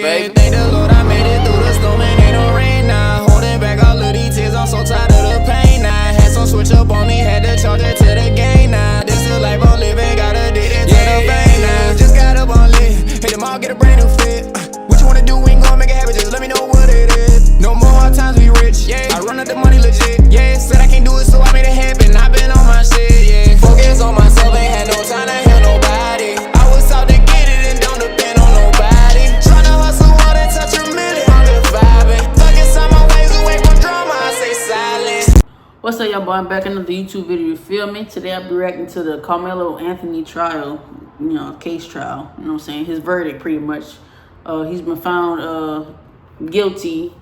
Babe, thank the Lord I made it through the storm and ain't no rain now. Holding back all of these tears, I'm so tired of the pain now. Had some switch up on me, had to charge it to the game now. This is life I'm living, got addicted to the pain now. Just got up on lit, hit them all, get a brand new fit. What you wanna do, we ain't gonna make it happen, just let me know what it is. No more hard times, we rich, yeah. I run up the money legit, yeah. Said I can't do it, so I made it happen. I been on my shit, yeah. Focus on myself, ain't had no time to hear nobody. I was out to get it and don't depend on nobody. Tryna hustle hard and touch a million, I'm just vibing. Fucking some my ways away from drama, I say silence. What's up, y'all, boy? I'm back in another YouTube video. You feel me? Today I'll be reacting to the Karmelo Anthony trial, case trial. You know what I'm saying? His verdict, pretty much. He's been found guilty.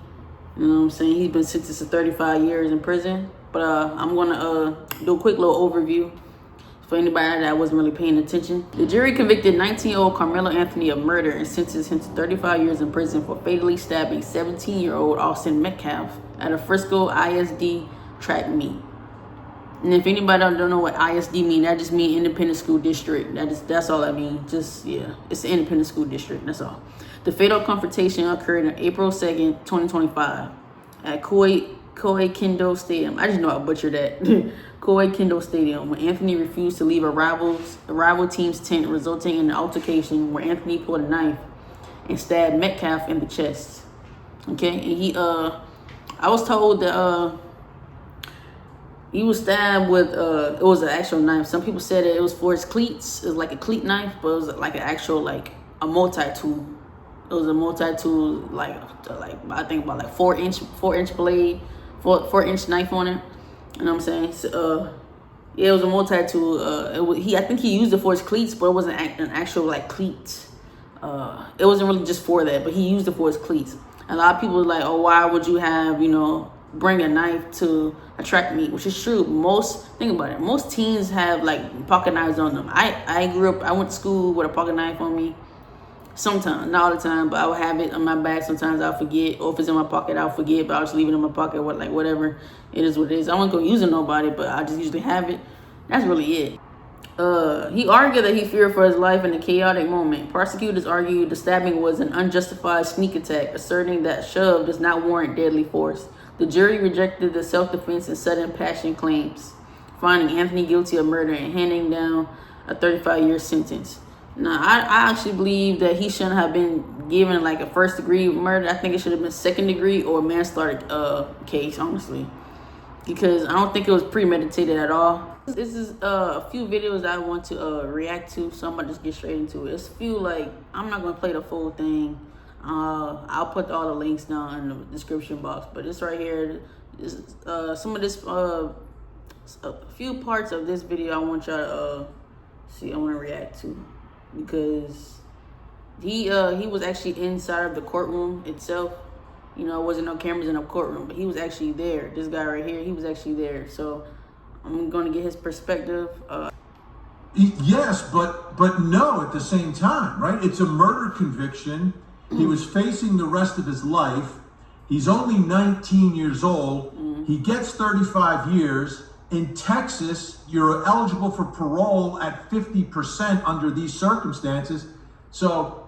You know what I'm saying? He's been sentenced to 35 years in prison. But I'm gonna do a quick little overview for anybody that wasn't really paying attention. The jury convicted 19-year-old Karmelo Anthony of murder and sentenced him to 35 years in prison for fatally stabbing 17-year-old Austin Metcalf at a Frisco ISD track meet. And if anybody don't know what ISD mean, that just means Independent School District. That's all that means. Just, yeah, it's the Independent School District. That's all. The fatal confrontation occurred on April 2nd, 2025 at Koi Kendo Stadium. I just know I butchered that. Koi Kendo Stadium, when Anthony refused to leave a rival team's tent, resulting in an altercation where Anthony pulled a knife and stabbed Metcalf in the chest. Okay, and he I was told that he was stabbed with it was an actual knife. Some people said that it was for his cleats. It was like a cleat knife, but it was like an actual a multi-tool. It was a multi-tool, like I think about like 4-inch blade, 4-inch knife on it. You know what I'm saying? So, yeah, it was a multi-tool. I think he used it for his cleats, but it wasn't an actual like cleat. It wasn't really just for that, but he used it for his cleats. And a lot of people were like, oh, why would you have, bring a knife to a track meet? Which is true. Think about it. Most teens have like pocket knives on them. I went to school with a pocket knife on me. Sometimes, not all the time, but I would have it on my back. Sometimes I'll forget, or if it's in my pocket, I'll forget, but I'll just leave it in my pocket, whatever. It is what it is. I won't go using nobody, but I just usually have it. That's really it. He argued that he feared for his life in a chaotic moment. Prosecutors argued the stabbing was an unjustified sneak attack, asserting that shove does not warrant deadly force. The jury rejected the self-defense and sudden passion claims, finding Anthony guilty of murder and handing down a 35-year sentence. Now, I actually believe that he shouldn't have been given like a first-degree murder. I think it should have been second-degree or manslaughter case, honestly, because I don't think it was premeditated at all. This is a few videos that I want to react to, so I'm gonna just get straight into it. It's a few, I'm not gonna play the full thing. I'll put all the links down in the description box, but this right here is some of this a few parts of this video I want y'all to see. I want to react to, because he was actually inside of the courtroom itself. It wasn't no cameras in the courtroom, but he was actually there. This guy right here, he was actually there. So I'm going to get his perspective. Yes, but no at the same time, right? It's a murder conviction. He was facing the rest of his life. He's only 19 years old. He gets 35 years. In Texas, you're eligible for parole at 50% under these circumstances. So,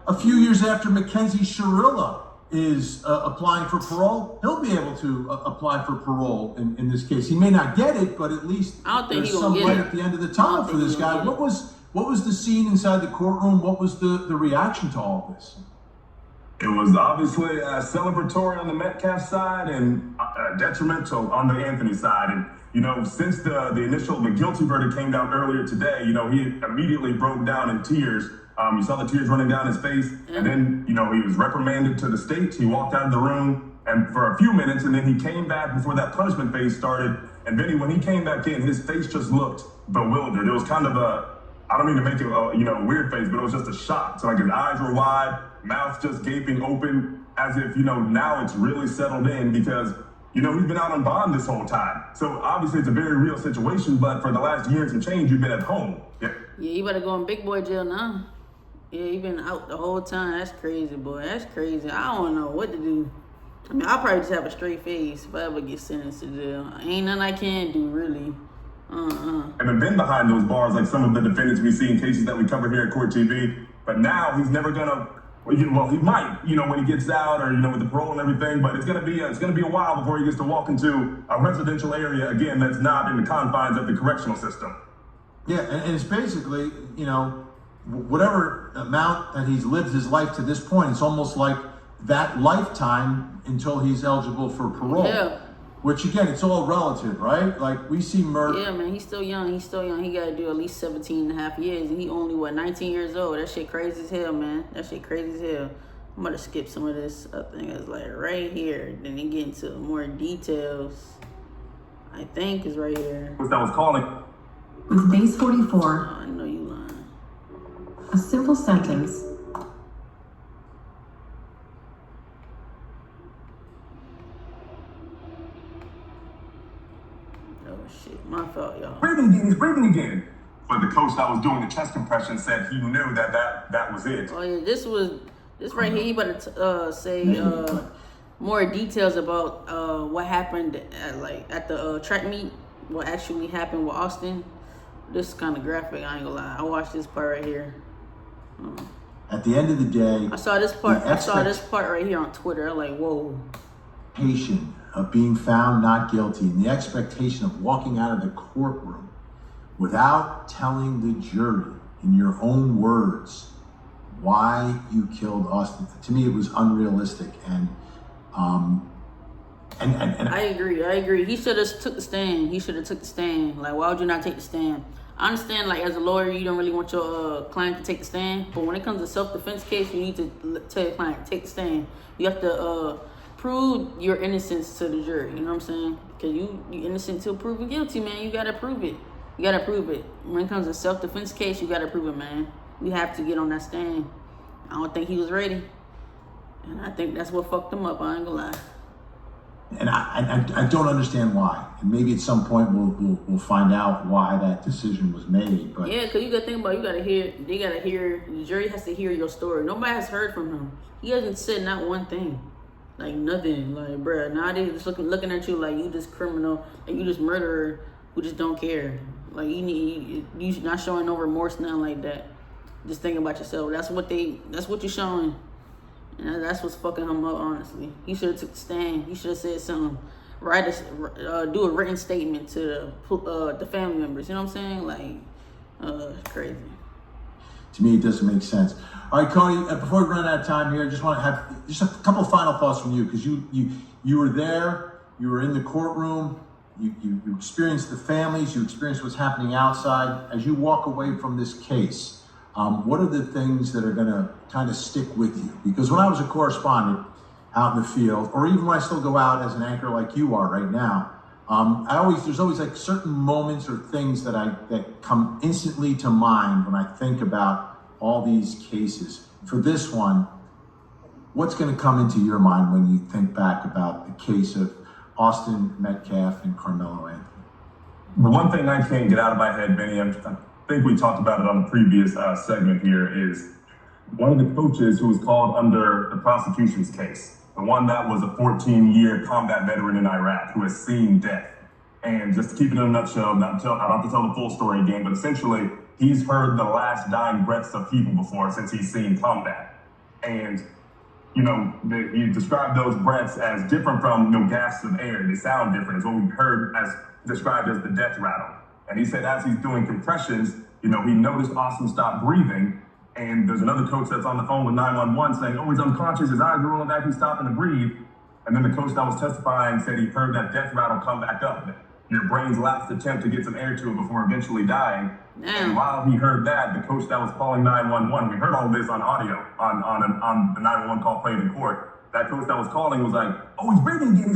a few years after Mackenzie Shirilla is applying for parole, he'll be able to apply for parole in this case. He may not get it, but at least there's some light at the end of the tunnel for this guy. What was the scene inside the courtroom? What was the reaction to all of this? It was obviously celebratory on the Metcalf side and detrimental on the Anthony side. And, since the guilty verdict came down earlier today, he immediately broke down in tears. You saw the tears running down his face. And then, he was reprimanded to the state. He walked out of the room and for a few minutes, and then he came back before that punishment phase started. And then when he came back in, his face just looked bewildered. It was kind of I don't mean to make it a weird face, but it was just a shock. So his eyes were wide, mouth just gaping open, as if, now it's really settled in, because, he's been out on bond this whole time. So obviously it's a very real situation, but for the last year and some change, you've been at home. Yeah, you better go in big boy jail now. Yeah, you've been out the whole time. That's crazy, boy. That's crazy. I don't know what to do. I mean, I'll probably just have a straight face if I ever get sentenced to jail. Ain't nothing I can do, really. And have been behind those bars like some of the defendants we see in cases that we cover here at Court TV. But now he's never gonna Well, he might, when he gets out, or with the parole and everything. But it's gonna be a while before he gets to walk into a residential area again that's not in the confines of the correctional system. Yeah, and it's basically, whatever amount that he's lived his life to this point, it's almost like that lifetime until he's eligible for parole. Yeah. Which again, it's all relative, right? Like we see murder. Yeah, man, he's still young. He got to do at least 17 and a half years. And he only, 19 years old. That shit crazy as hell, man. That shit crazy as hell. I'm going to skip some of this. I think it's like right here. Then they get into more details. I think is right here. That was calling. With base 44, Oh, I know you lying. a simple sentence. Oh, shit. My fault, y'all. He's breathing again. But the coach that was doing the chest compression said he knew that was it. Oh, yeah, this right here, he about to say more details about what happened at the track meet, what actually happened with Austin. This is kind of graphic, I ain't gonna lie. I watched this part right here. At the end of the day, I saw this part right here on Twitter. I'm like, whoa. expectation of being found not guilty and the expectation of walking out of the courtroom without telling the jury in your own words why you killed Austin. To me, it was unrealistic, and I agree. He should have took the stand. Like, why would you not take the stand? I understand, like, as a lawyer, you don't really want your client to take the stand. But when it comes to self-defense case, you need to tell your client, take the stand. You have to prove your innocence to the jury. You know what I'm saying? Because you innocent till proven guilty, man. You got to prove it. When it comes to self-defense case, you got to prove it, man. You have to get on that stand. I don't think he was ready. And I think that's what fucked him up. I ain't gonna lie. And I don't understand why. And maybe at some point we'll find out why that decision was made. But yeah, because you got to think about it. The jury has to hear your story. Nobody has heard from him. He hasn't said not one thing. Like, nothing. Like, bruh, now they just looking at you like you just criminal, like you just murderer who just don't care. Like, you not showing no remorse, nothing like that. Just thinking about yourself. That's what you're showing. And that's what's fucking him up, honestly. He should have took the stand. He should have said something. Do a written statement to the family members. You know what I'm saying? Like, it's crazy. to me, it doesn't make sense. All right, Cody, before we run out of time here, I just want to have just a couple of final thoughts from you, because you were there, you were in the courtroom, you experienced the families, you experienced what's happening outside. As you walk away from this case, what are the things that are going to kind of stick with you? Because when I was a correspondent out in the field, or even when I still go out as an anchor like you are right now, there's always like certain moments or things that come instantly to mind when I think about all these cases. For this one, what's going to come into your mind when you think back about the case of Austin Metcalf and Karmelo Anthony? The one thing I can't get out of my head, Benny, I think we talked about it on the previous segment here, is one of the coaches who was called under the prosecution's case, the one that was a 14-year combat veteran in Iraq who has seen death. And just to keep it in a nutshell, I don't have to tell the full story again, but essentially, he's heard the last dying breaths of people before since he's seen combat. And, he described those breaths as different from gasps of air. They sound different. It's what we've heard as described as the death rattle. And he said as he's doing compressions, he noticed Austin stop breathing. And there's another coach that's on the phone with 911 saying, oh, he's unconscious, his eyes are rolling back, he's stopping to breathe. And then the coach that was testifying said he heard that death rattle come back up. Your brain's last attempt to get some air to it before eventually dying. And while he heard that, the coach that was calling 911, we heard all this on audio, on the 911 call played in court. That coach that was calling was like, oh, he's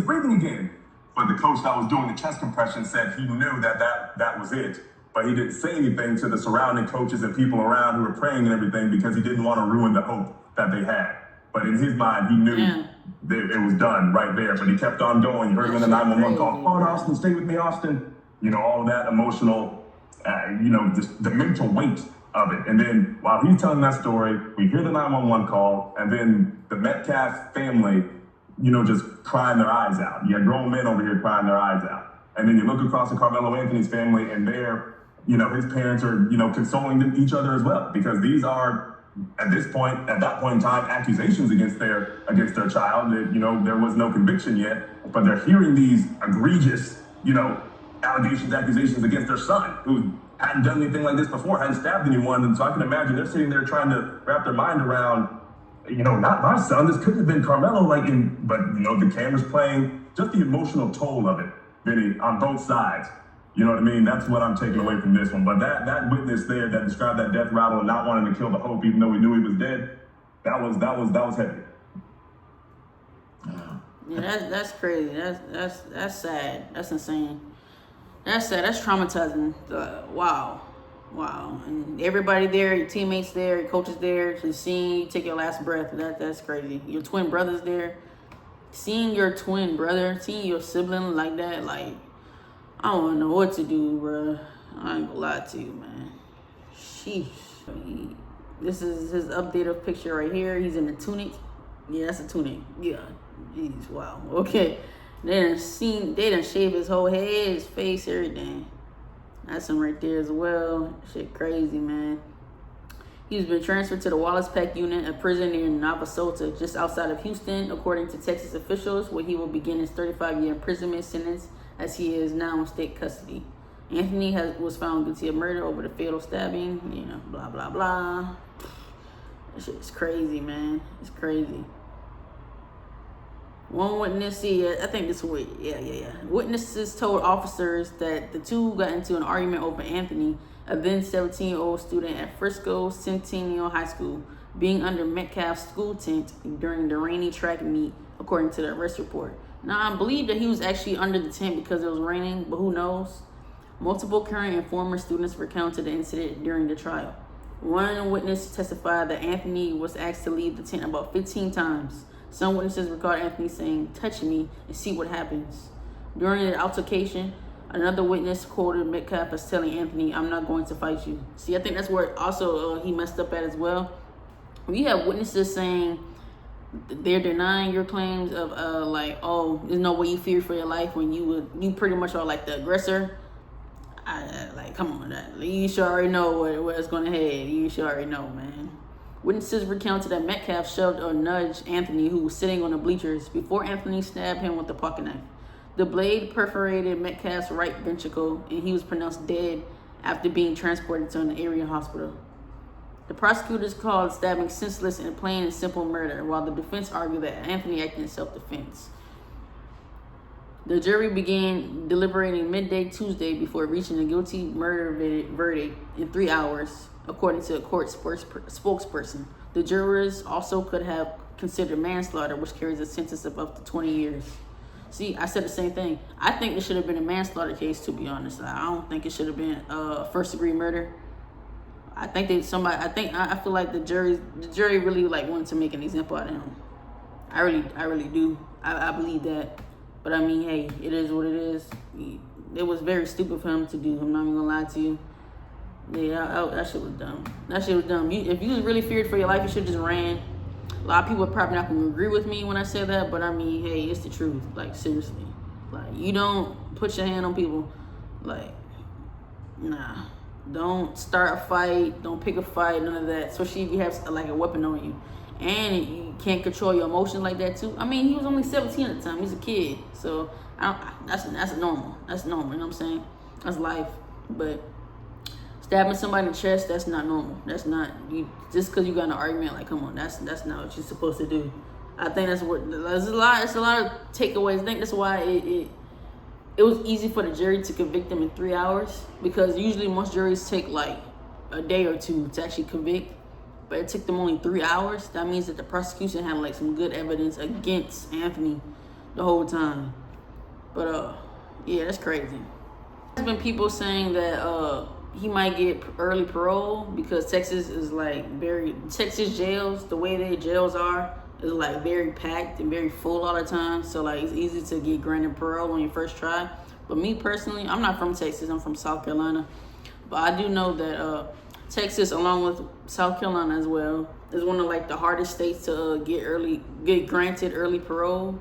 breathing again. But the coach that was doing the chest compression said he knew that was it. But he didn't say anything to the surrounding coaches and people around who were praying and everything because he didn't want to ruin the hope that they had. But in his mind, he knew that it was done right there. But he kept on going. You heard him in the 911 call, oh, Austin, stay with me, Austin. All of that emotional, just the mental weight of it. And then while he's telling that story, we hear the 911 call, and then the Metcalf family, just crying their eyes out. You got grown men over here crying their eyes out. And then you look across at Karmelo Anthony's family, and they're, his parents are, consoling each other as well, because these are at that point in time, accusations against their child. That, there was no conviction yet, but they're hearing these egregious, allegations, accusations against their son, who hadn't done anything like this before, hadn't stabbed anyone. And so I can imagine they're sitting there trying to wrap their mind around, not my son. This couldn't have been Karmelo. But the camera's playing. Just the emotional toll of it, Vinny, on both sides. You know what I mean? That's what I'm taking away from this one. But that witness there that described that death rattle and not wanting to kill the hope, even though he knew he was dead, that was heavy. Yeah, that's crazy. That's sad. That's insane. That's sad. That's traumatizing. Wow. And everybody there, your teammates there, your coaches there, just seeing you take your last breath. That's crazy. Your twin brother's there. Seeing your twin brother, seeing your sibling like that, like, I don't know what to do, bro. I ain't gonna lie to you, man. Sheesh. This is his updated picture right here. He's in a tunic. Yeah, that's a tunic. Yeah. Jeez, wow. Okay. They done shave his whole head, his face, everything. That's him right there as well. Shit crazy, man. He's been transferred to the Wallace Peck unit, a prison near Navasota, just outside of Houston, according to Texas officials, where he will begin his 35-year imprisonment sentence as he is now in state custody. Anthony was found guilty of murder over the fatal stabbing. Blah, blah, blah. That shit is crazy, man. It's crazy. One witness, I think this way, yeah. Witnesses told officers that the two got into an argument over Anthony, a then 17-year-old student at Frisco Centennial High School, being under Metcalf's school tent during the rainy track meet, according to the arrest report. Now, I believe that he was actually under the tent because it was raining, but who knows? Multiple current and former students recounted the incident during the trial. One witness testified that Anthony was asked to leave the tent about 15 times. Some witnesses recalled Anthony saying, "Touch me and see what happens." During the altercation, another witness quoted Metcalf as telling Anthony, "I'm not going to fight you." See, I think that's where also he messed up at as well. We have witnesses saying they're denying your claims of there's no way you fear for your life when you pretty much are like the aggressor. Come on, you should already know where it's going to head. You should already know, man. Witnesses recounted that Metcalf shoved or nudged Anthony, who was sitting on the bleachers, before Anthony stabbed him with a pocket knife. The blade perforated Metcalf's right ventricle, and he was pronounced dead after being transported to an area hospital. The prosecutors called stabbing senseless and plain and simple murder, while the defense argued that Anthony acted in self-defense. The jury began deliberating midday Tuesday before reaching a guilty murder verdict in 3 hours, according to a court spokesperson. The jurors also could have considered manslaughter, which carries a sentence of up to 20 years. See, I said the same thing. I think it should have been a manslaughter case, to be honest. I don't think it should have been first-degree murder. I feel like the jury really wanted to make an example out of him. I really do. I believe that. But I mean, hey, it is what it is. It was very stupid for him to do. I'm not even gonna lie to you. Yeah, that shit was dumb. If you was really feared for your life, you should just ran. A lot of people are probably not gonna agree with me when I say that, but I mean, hey, it's the truth. Seriously. You don't put your hand on people. Nah. Don't start a fight. Don't pick a fight. None of that. Especially if you have a weapon on you. And you can't control your emotions like that too. I mean, he was only 17 at the time. He's a kid. So that's normal. That's normal. You know what I'm saying? That's life. But stabbing somebody in the chest, that's not normal. That's not you. Just because you got in an argument, come on, that's not what you're supposed to do. I think there's a lot of takeaways. I think that's why it was easy for the jury to convict him in 3 hours, because usually most juries take a day or two to actually convict. But it took them only 3 hours. That means that the prosecution had some good evidence against Anthony the whole time. But yeah, that's crazy. There's been people saying that he might get early parole because Texas is Texas jails, the way their jails are, is very packed and very full all the time. So it's easy to get granted parole on your first try. But me personally, I'm not from Texas. I'm from South Carolina. But I do know that Texas, along with South Carolina as well, is one of the hardest states to get granted early parole,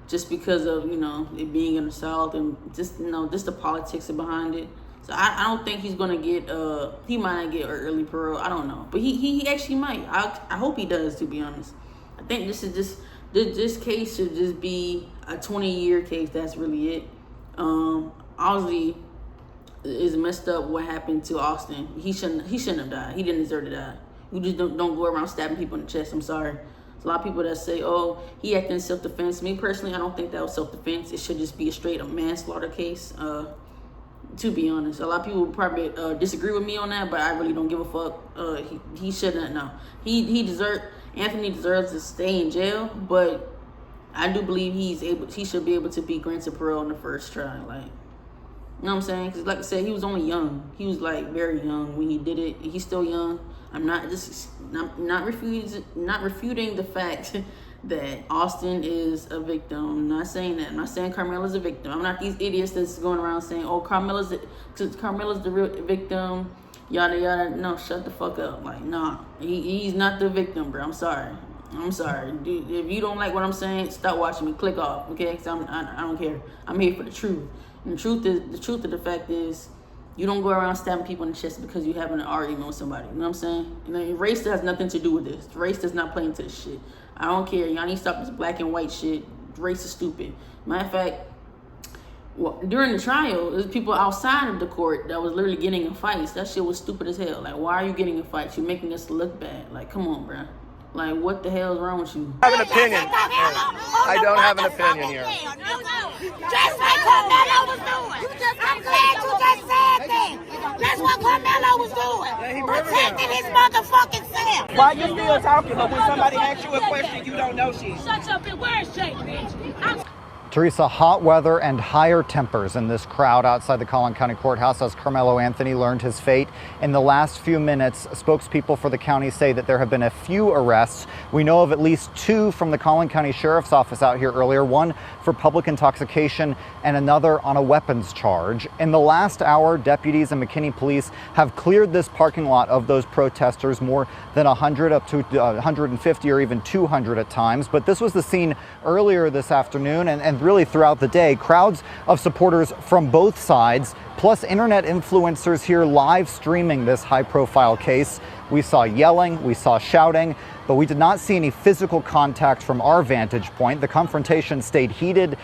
just because of it being in the South and just the politics behind it. So I don't think he's gonna get he might not get early parole. I don't know, but he actually might. I hope he does, to be honest. I think this case should just be a 20-year case. That's really it. Obviously, it's messed up what happened to Austin. He shouldn't have died. He didn't deserve to die. You just don't go around stabbing people in the chest. I'm sorry. There's a lot of people that say, oh, he acted in self-defense. Me personally, I don't think that was self-defense. It should just be a straight up manslaughter case. To be honest, a lot of people probably disagree with me on that, but I really don't give a fuck. He shouldn't. No, Anthony deserves to stay in jail, but I do believe he should be able to be granted parole in the first try. Like, you know what I'm saying? Because like I said, he was only young. He was like very young when he did it. He's still young. I'm not refuting the fact that Austin is a victim. I'm not saying that. I'm not saying Karmelo's a victim. I'm not these idiots that's going around saying, oh, Karmelo's the real victim, yada yada. No, shut the fuck up. Like, nah, he's not the victim, bro. I'm sorry, dude. If you don't like what I'm saying, stop watching me. Click off, okay? Cause I don't care. I'm here for the truth. And the truth of the fact is, you don't go around stabbing people in the chest because you're having an argument with somebody. You know what I'm saying? And race has nothing to do with this. Race does not play into this shit. I don't care. Y'all need to stop this black and white shit. Race is stupid. Matter of fact, during the trial, there's people outside of the court that was literally getting in fights. That shit was stupid as hell. Like, why are you getting in fights? You're making us look bad. Like, come on, bro. Like, what the hell is wrong with you? I have an opinion. I don't have an opinion here. Just like Karmelo was doing. I'm glad you just said that. That's what Karmelo was doing. Protecting his motherfucking self. Why you still talking? But when somebody asks you a question, you don't know shit. Shut up and where's Jake, bitch? Teresa, hot weather and higher tempers in this crowd outside the Collin County Courthouse as Karmelo Anthony learned his fate. In the last few minutes, spokespeople for the county say that there have been a few arrests. We know of at least 2 from the Collin County Sheriff's Office out here earlier, one for public intoxication and another on a weapons charge. In the last hour, deputies and McKinney police have cleared this parking lot of those protesters, more than 100, up to 150 or even 200 at times. But this was the scene earlier this afternoon and really throughout the day. Crowds of supporters from both sides, plus internet influencers here live streaming this high-profile case. We saw yelling, we saw shouting, but we did not see any physical contact from our vantage point. The confrontation stayed heated.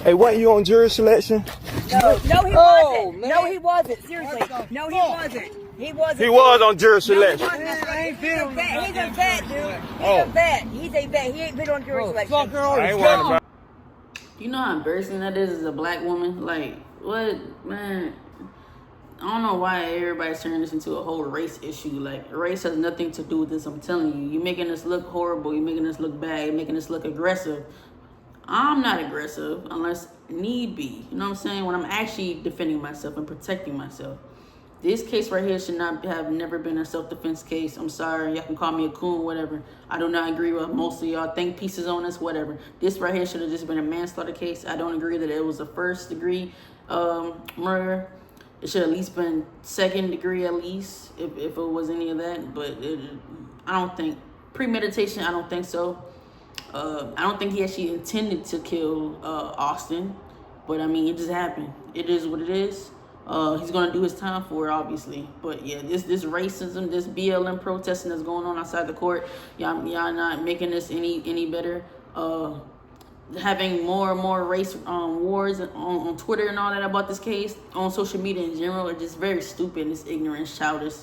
Hey, wasn't you on jury selection? No, he wasn't. Man. No, he wasn't. Seriously. No, he wasn't. He wasn't. He was on jury selection. He's a vet, dude. He's a vet. He's a vet. He ain't been on jury selection. I ain't worried about. You know how embarrassing that is as a black woman? Like, what, man? I don't know why everybody's turning this into a whole race issue. Like, race has nothing to do with this, I'm telling you. You're making us look horrible. You're making us look bad. You're making us look aggressive. I'm not aggressive unless need be. You know what I'm saying? When I'm actually defending myself and protecting myself. This case right here should not have never been a self-defense case. I'm sorry. Y'all can call me a coon, whatever. I do not agree with most of y'all. Think pieces on this, whatever. This right here should have just been a manslaughter case. I don't agree that it was a first-degree murder. It should at least been second degree at least, if it was any of that. But I don't think. Premeditation, I don't think so. I don't think he actually intended to kill Austin. But, I mean, it just happened. It is what it is. He's going to do his time for it, obviously. But, yeah, this racism, this BLM protesting that's going on outside the court, y'all not making this any better. Having more and more race wars on Twitter and all that about this case, on social media in general, are just very stupid. It's ignorant, childish.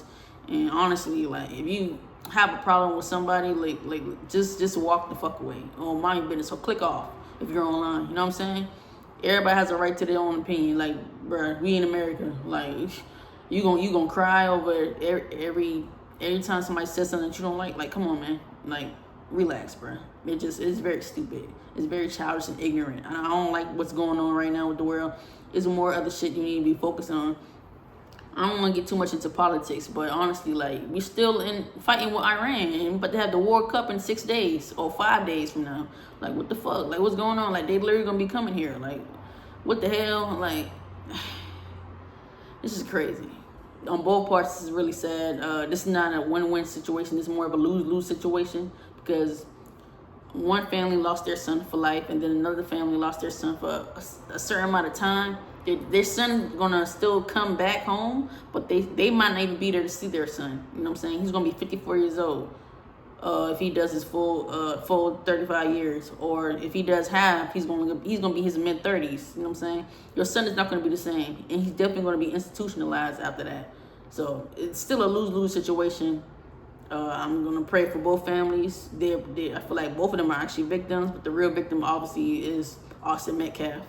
And honestly, like, if you have a problem with somebody, like just walk the fuck away. Oh, mind your business. So click off if you're online. You know what I'm saying? Everybody has a right to their own opinion. Like, bruh, we in America. Like, you gonna cry over every time somebody says something that you don't like. Like, come on, man. Like, relax, bruh. It's very stupid. It's very childish and ignorant. And I don't like what's going on right now with the world. There's more other shit you need to be focused on. I don't want to get too much into politics, but honestly, like, we're still fighting with Iran, but they have the World Cup in 6 days or 5 days from now. Like, what the fuck? Like, what's going on? Like, they literally gonna be coming here. Like, what the hell? Like, this is crazy. On both parts, this is really sad. This is not a win-win situation. This is more of a lose-lose situation because one family lost their son for life, and then another family lost their son for a certain amount of time. their son's gonna still come back home, but they might not even be there to see their son. You know what I'm saying? He's gonna be 54 years old if he does his full 35 years, or if he does half, he's gonna be his mid-30s. You know what I'm saying? Your son is not gonna be the same, and he's definitely gonna be institutionalized after that. So it's still a lose-lose situation. I'm gonna pray for both families. I feel like both of them are actually victims, but the real victim obviously is Austin Metcalf.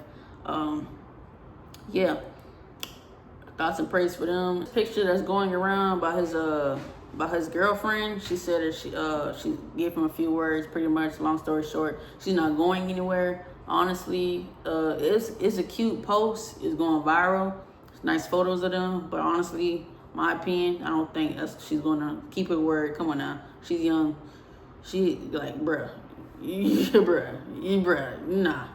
Yeah, thoughts and praise for them. This picture that's going around by his girlfriend. She said that she gave him a few words, pretty much. Long story short, she's not going anywhere. Honestly, it's a cute post. It's going viral. It's nice photos of them, but honestly, my opinion, I don't think she's gonna keep her word. Come on now, she's young. She like, bruh, nah.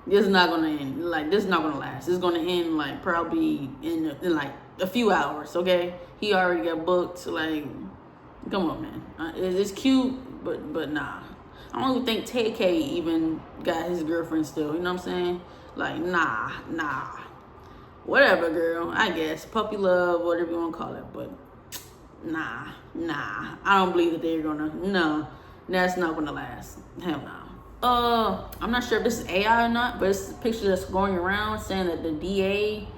This is not gonna end. Like, this is not gonna last. This is gonna end like probably in like a few hours. Okay, he already got booked. Like, come on, man. It's cute, but nah. I don't even think TK even got his girlfriend still. You know what I'm saying? Like, nah. Whatever, girl. I guess puppy love, whatever you want to call it. But nah. I don't believe that they're gonna. No, that's not gonna last. Hell no. I'm not sure if this is AI or not, but it's a picture that's going around saying that the DA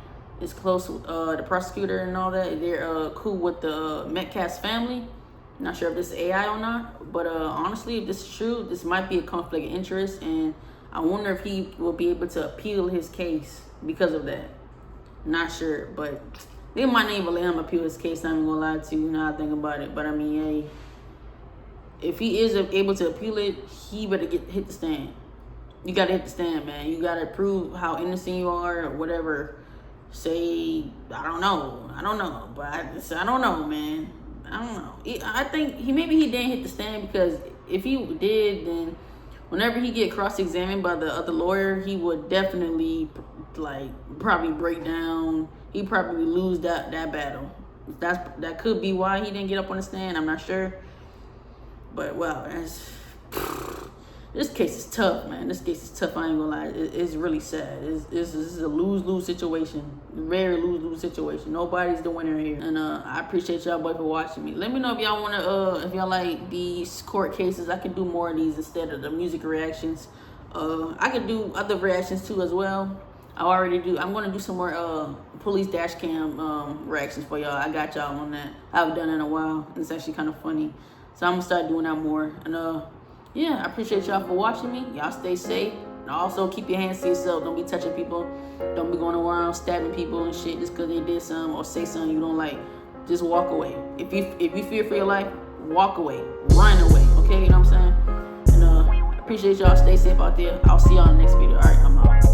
is close with the prosecutor and all that. They're cool with the Metcalf's family. Not sure if this is AI or not, but honestly, if this is true, this might be a conflict of interest, and I wonder if he will be able to appeal his case because of that. Not sure, but they might not even let him appeal his case. I'm not gonna lie to you. Now I think about it, but I mean, hey. If he is able to appeal it, he better hit the stand. You gotta hit the stand, man. You gotta prove how innocent you are or whatever. Say, I don't know, but I don't know, man. I don't know. I think maybe he didn't hit the stand, because if he did, then whenever he get cross-examined by the other lawyer, he would definitely probably break down. He'd probably lose that battle. That could be why he didn't get up on the stand. I'm not sure. But, wow, this case is tough, man. This case is tough. I ain't gonna lie. It's really sad. This is a lose-lose situation. Very lose-lose situation. Nobody's the winner here. And I appreciate y'all boy for watching me. Let me know if y'all wanna, if y'all like these court cases. I can do more of these instead of the music reactions. I could do other reactions too as well. I'm gonna do some more police dash cam reactions for y'all. I got y'all on that. I haven't done it in a while. It's actually kind of funny. So I'm gonna start doing that more. And yeah, I appreciate y'all for watching me. Y'all stay safe. And also keep your hands to yourself. Don't be touching people. Don't be going around stabbing people and shit just because they did something or say something you don't like. Just walk away. If you fear for your life, walk away. Run away. Okay, you know what I'm saying? And appreciate y'all. Stay safe out there. I'll see y'all in the next video. All right, I'm out.